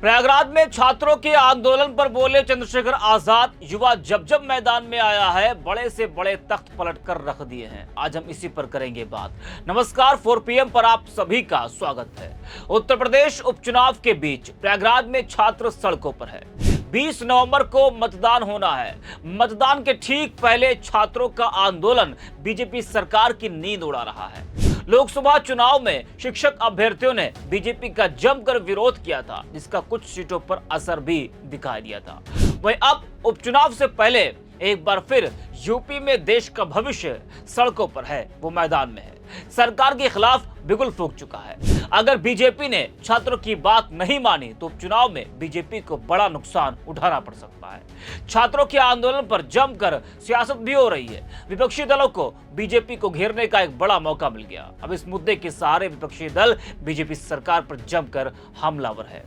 प्रयागराज में छात्रों के आंदोलन पर बोले चंद्रशेखर आजाद, युवा जब जब मैदान में आया है बड़े से बड़े तख्त पलट कर रख दिए हैं। आज हम इसी पर करेंगे बात। नमस्कार, 4 PM पर आप सभी का स्वागत है। उत्तर प्रदेश उपचुनाव के बीच प्रयागराज में छात्र सड़कों पर है। 20 नवंबर को मतदान होना है। मतदान के ठीक पहले छात्रों का आंदोलन बीजेपी सरकार की नींद उड़ा रहा है। लोकसभा चुनाव में शिक्षक अभ्यर्थियों ने बीजेपी का जमकर विरोध किया था, जिसका कुछ सीटों पर असर भी दिखाई दिया था। वहीं अब उपचुनाव से पहले एक बार फिर यूपी में देश का भविष्य सड़कों पर है, वो मैदान में है। सरकार के खिलाफ बिगुल फूंक चुका है। अगर बीजेपी ने छात्रों की बात नहीं मानी तो उपचुनाव में बीजेपी को बड़ा नुकसान उठाना पड़ सकता है। छात्रों के आंदोलन पर जमकर सियासत भी हो रही है। विपक्षी दलों को बीजेपी को घेरने का एक बड़ा मौका मिल गया। अब इस मुद्दे के सहारे विपक्षी दल बीजेपी सरकार पर जमकर हमलावर है।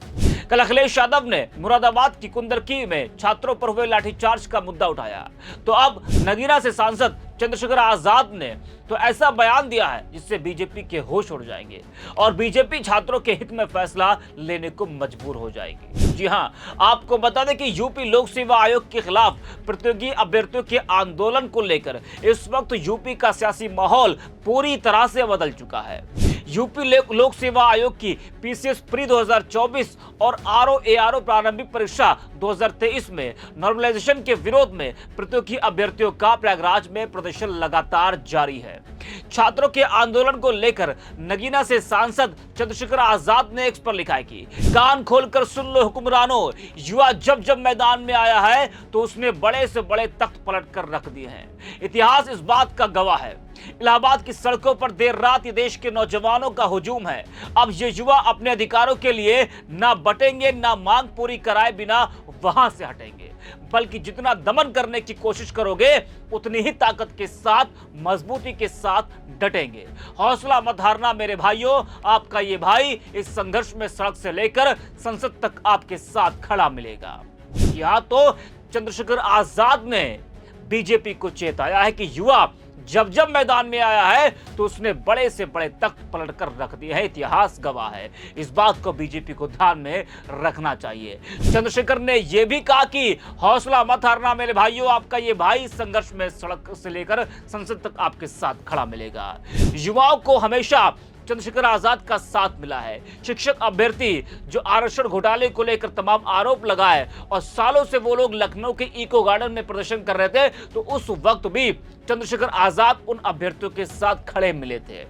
कल अखिलेश यादव ने मुरादाबाद की कुंदरकी में छात्रों पर हुए लाठीचार्ज का मुद्दा उठाया, तो अब नगीना से सांसद चंद्रशेखर आजाद ने तो ऐसा बयान दिया है जिससे बीजेपी के होश उड़ जाएंगे और बीजेपी छात्रों के हित में फैसला लेने को मजबूर हो जाएगी। जी हां, आपको बता दें कि यूपी लोक सेवा आयोग के खिलाफ प्रतियोगी अभ्यर्थियों के आंदोलन को लेकर इस वक्त यूपी का सियासी माहौल पूरी तरह से बदल चुका है। यूपी लोक सेवा आयोग की पीसीएस प्री 2024 और आरओ प्रारंभिक परीक्षा 2023 में नॉर्मलाइजेशन के विरोध में प्रतियोगी अभ्यर्थियों का प्रयागराज में प्रदर्शन लगातार जारी है। छात्रों के आंदोलन को लेकर नगीना से सांसद चंद्रशेखर आजाद ने एक्स पर लिखा है कि कान खोलकर सुन लो हुक्मरानों, युवा जब जब मैदान में आया है तो उसने बड़े से बड़े तख्त पलट कर रख दिए हैं। इतिहास इस बात का गवाह है। इलाहाबाद की सड़कों पर देर रात ये देश के नौजवानों का हुजूम है। अब ये युवा अपने अधिकारों के लिए ना बटेंगे, ना मांग पूरी कराए बिना वहां से हटेंगे, बल्कि जितना दमन करने की कोशिश करोगे उतनी ही ताकत के साथ, मजबूती के साथ डटेंगे। हौसला मत हारना मेरे भाइयों, आपका ये भाई इस संघर्ष में सड़क से लेकर संसद तक आपके साथ खड़ा मिलेगा। यहाँ तो चंद्रशेखर आजाद ने बीजेपी को चेताया है कि युवा जब जब मैदान में आया है तो उसने बड़े से बड़े तख्त पलट कर रख दिए हैं। इतिहास गवाह है। इस बात को बीजेपी को ध्यान में रखना चाहिए। चंद्रशेखर ने यह भी कहा कि हौसला मत हारना मेरे भाइयों, आपका ये भाई संघर्ष में सड़क से लेकर संसद तक आपके साथ खड़ा मिलेगा। युवाओं को हमेशा चंद्रशेखर आजाद का साथ मिला है। शिक्षक अभ्यर्थी जो आरक्षण घोटाले को लेकर तमाम आरोप लगाए और सालों से वो लोग लखनऊ के इको गार्डन में प्रदर्शन कर रहे थे, तो उस वक्त भी चंद्रशेखर आजाद उन अभ्यर्थियों के साथ खड़े मिले थे।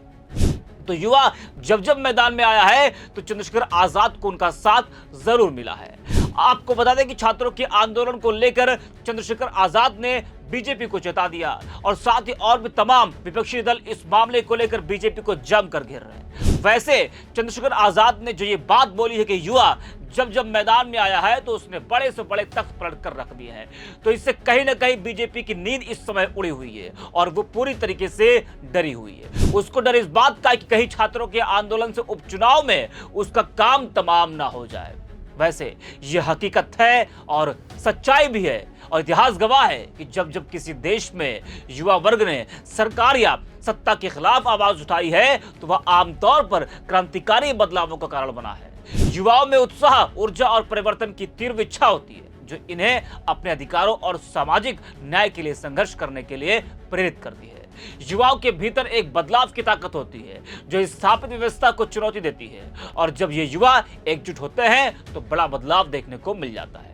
तो युवा जब जब मैदान में आया है तो चंद्रशेखर आजाद को उनका साथ जरूर मिला है। आपको बता दें कि छात्रों के आंदोलन को लेकर चंद्रशेखर आजाद ने बीजेपी को चेता दिया और साथ ही और भी तमाम विपक्षी दल इस मामले को लेकर बीजेपी को जमकर घेर रहे हैं। वैसे चंद्रशेखर आजाद ने जो ये बात बोली है कि युवा जब जब मैदान में आया है तो उसने बड़े से बड़े तख्त पलट कर रख दिए हैं, तो इससे कहीं ना कहीं बीजेपी की नींद इस समय उड़ी हुई है और वो पूरी तरीके से डरी हुई है। उसको डर इस बात का कि कहीं छात्रों के आंदोलन से उपचुनाव में उसका काम तमाम ना हो जाए। वैसे यह हकीकत है और सच्चाई भी है और इतिहास गवाह है कि जब जब किसी देश में युवा वर्ग ने सरकार या सत्ता के खिलाफ आवाज उठाई है तो वह आमतौर पर क्रांतिकारी बदलावों का कारण बना है। युवाओं में उत्साह, ऊर्जा और परिवर्तन की तीव्र इच्छा होती है जो इन्हें अपने अधिकारों और सामाजिक न्याय के लिए संघर्ष करने के लिए प्रेरित करती है। युवाओं के भीतर एक बदलाव की ताकत होती है जो स्थापित व्यवस्था को चुनौती देती है और जब ये युवा एकजुट होते हैं तो बड़ा बदलाव देखने को मिल जाता है।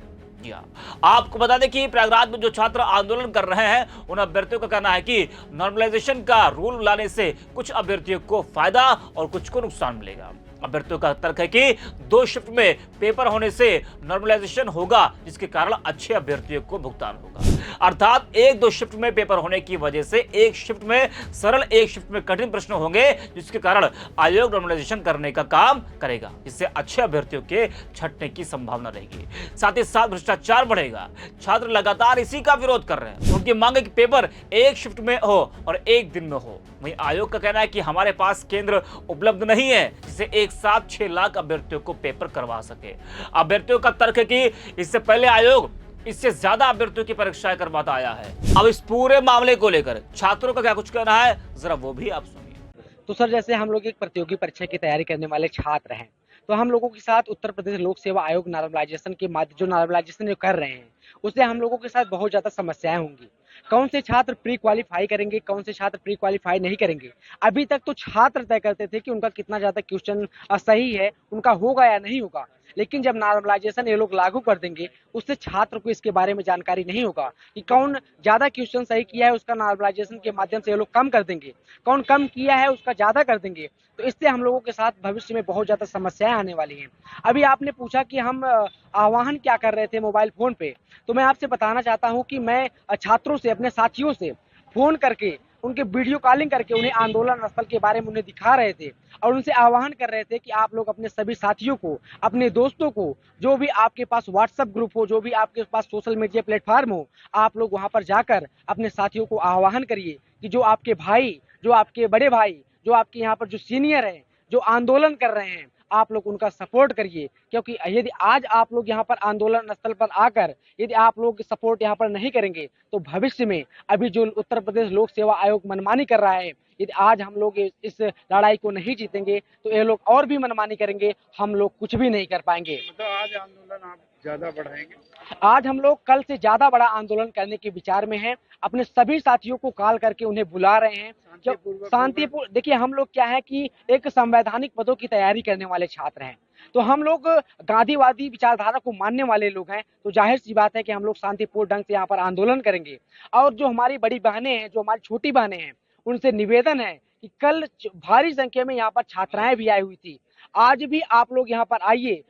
आपको बता दें कि प्रयागराज में जो छात्र आंदोलन कर रहे हैं उन अभ्यर्थियों का कहना है कि नॉर्मलाइजेशन का रूल लाने से कुछ अभ्यर्थियों को फायदा और कुछ को नुकसान मिलेगा। अभ्यर्थियों का तर्क है कि 2 शिफ्ट में पेपर होने से नॉर्मलाइजेशन होगा, जिसके कारण अच्छे अभ्यर्थियों को भुगतान होगा। अर्थात 1-2 शिफ्ट में पेपर होने की वजह से एक शिफ्ट में सरल, एक शिफ्ट में कठिन प्रश्न होंगे, जिसके कारण आयोग नॉर्मलाइजेशन करने का काम करेगा, जिससे अच्छे अभ्यर्थियों के छंटने की संभावना रहेगी। साथ ही साथ भ्रष्टाचार बढ़ेगा। छात्र लगातार इसी का विरोध कर रहे हैं। उनकी मांग है कि पेपर एक शिफ्ट में हो और एक दिन में हो। वहीं आयोग का कहना है कि हमारे पास केंद्र उपलब्ध नहीं है जिससे एक साथ 6 लाख अभ्यर्थियों को पेपर करवा सके। अभ्यर्थियों का तर्क है कि इससे पहले आयोग इससे ज्यादा अभ्यर्थियों की परीक्षाएं करवाता आया है। अब इस पूरे मामले को लेकर छात्रों का क्या कुछ कहना है, जरा वो भी आप सुनिए। तो सर जैसे हम लोग एक प्रतियोगी परीक्षा की तैयारी करने वाले छात्र हैं, तो हम लोगों के साथ उत्तर प्रदेश लोक सेवा आयोग नॉर्मलाइजेशन के माध्यम जो नॉर्मलाइजेशन जो कर रहे हैं, उससे हम लोगों के साथ बहुत ज़्यादा समस्याएं होंगी। कौन से छात्र प्री क्वालिफाई करेंगे, कौन से छात्र प्री क्वालिफाई नहीं करेंगे। अभी तक तो छात्र तय करते थे कि उनका कितना ज़्यादा क्वेश्चन सही है, उनका होगा या नहीं होगा। लेकिन जब नॉर्मलाइजेशन ये लोग लागू कर देंगे, उससे छात्र को इसके बारे में जानकारी नहीं होगा कि कौन ज़्यादा क्वेश्चन सही किया है, उसका नॉर्मलाइजेशन के माध्यम से ये लोग कम कर देंगे, कौन कम किया है उसका ज़्यादा कर देंगे। तो इससे हम लोगों के साथ भविष्य में बहुत ज़्यादा समस्याएं आने वाली हैं। अभी आपने पूछा कि हम आह्वान क्या कर रहे थे मोबाइल फ़ोन पे, तो मैं आपसे बताना चाहता हूँ कि मैं छात्रों से, अपने साथियों से फ़ोन करके, उनके वीडियो कॉलिंग करके उन्हें आंदोलन स्थल के बारे में उन्हें दिखा रहे थे और उनसे आह्वान कर रहे थे कि आप लोग अपने सभी साथियों को, अपने दोस्तों को, जो भी आपके पास व्हाट्सएप ग्रुप हो, जो भी आपके पास सोशल मीडिया प्लेटफॉर्म हो, आप लोग वहां पर जाकर अपने साथियों को आह्वान करिए कि जो आपके भाई, जो आपके बड़े भाई, जो आपके यहाँ पर जो सीनियर हैं, जो आंदोलन कर रहे हैं, आप लोग उनका सपोर्ट करिए। क्योंकि यदि आज आप लोग यहाँ पर आंदोलन स्थल पर आकर यदि आप लोग सपोर्ट यहाँ पर नहीं करेंगे, तो भविष्य में अभी जो उत्तर प्रदेश लोक सेवा आयोग मनमानी कर रहा है, यदि आज हम लोग इस लड़ाई को नहीं जीतेंगे, तो ये लोग और भी मनमानी करेंगे, हम लोग कुछ भी नहीं कर पाएंगे। तो आज आंदोलन आप ज्यादा बढ़ाएंगे? आज हम लोग कल से ज्यादा बड़ा आंदोलन करने के विचार में हैं। अपने सभी साथियों को कॉल करके उन्हें बुला रहे हैं। शांतिपूर्ण, देखिए हम लोग क्या है कि एक संवैधानिक पदों की तैयारी करने वाले छात्र हैं, तो हम लोग गांधीवादी विचारधारा को मानने वाले लोग हैं, तो जाहिर सी बात है कि हम लोग शांतिपूर्ण ढंग से यहाँ पर आंदोलन करेंगे। और जो हमारी बड़ी बहनें हैं, जो हमारी छोटी बहनें हैं, उनसे निवेदन है कि कल भारी संख्या में यहाँ पर छात्राएं भी आई हुई थी, आज भी आप लोग यहाँ पर आइए।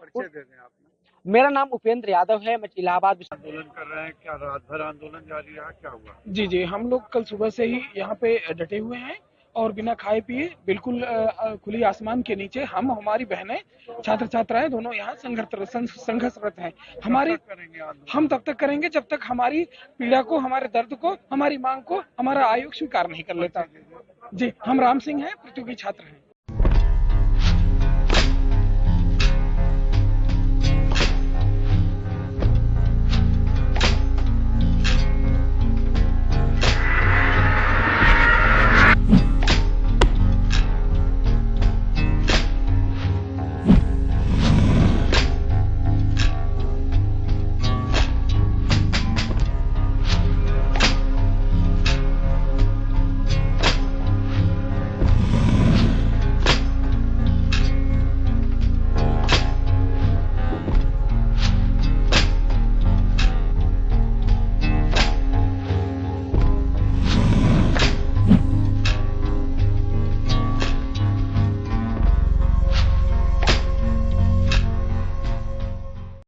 मेरा नाम उपेंद्र यादव है, मैं इलाहाबाद आंदोलन कर रहे हैं, क्या रात भर आंदोलन जारी रहा, क्या हुआ? जी जी, हम लोग कल सुबह से ही यहाँ पे डटे हुए हैं और बिना खाए पिए बिल्कुल खुली आसमान के नीचे हम, हमारी बहनें, छात्र छात्राएं दोनों यहाँ संघर्षरत हैं। हम तब तक करेंगे जब तक हमारी पीड़ा को, हमारे दर्द को, हमारी मांग को हमारा आयोग स्वीकार नहीं कर लेता। जी, हम राम सिंह हैं, प्रतियोगी छात्र हैं।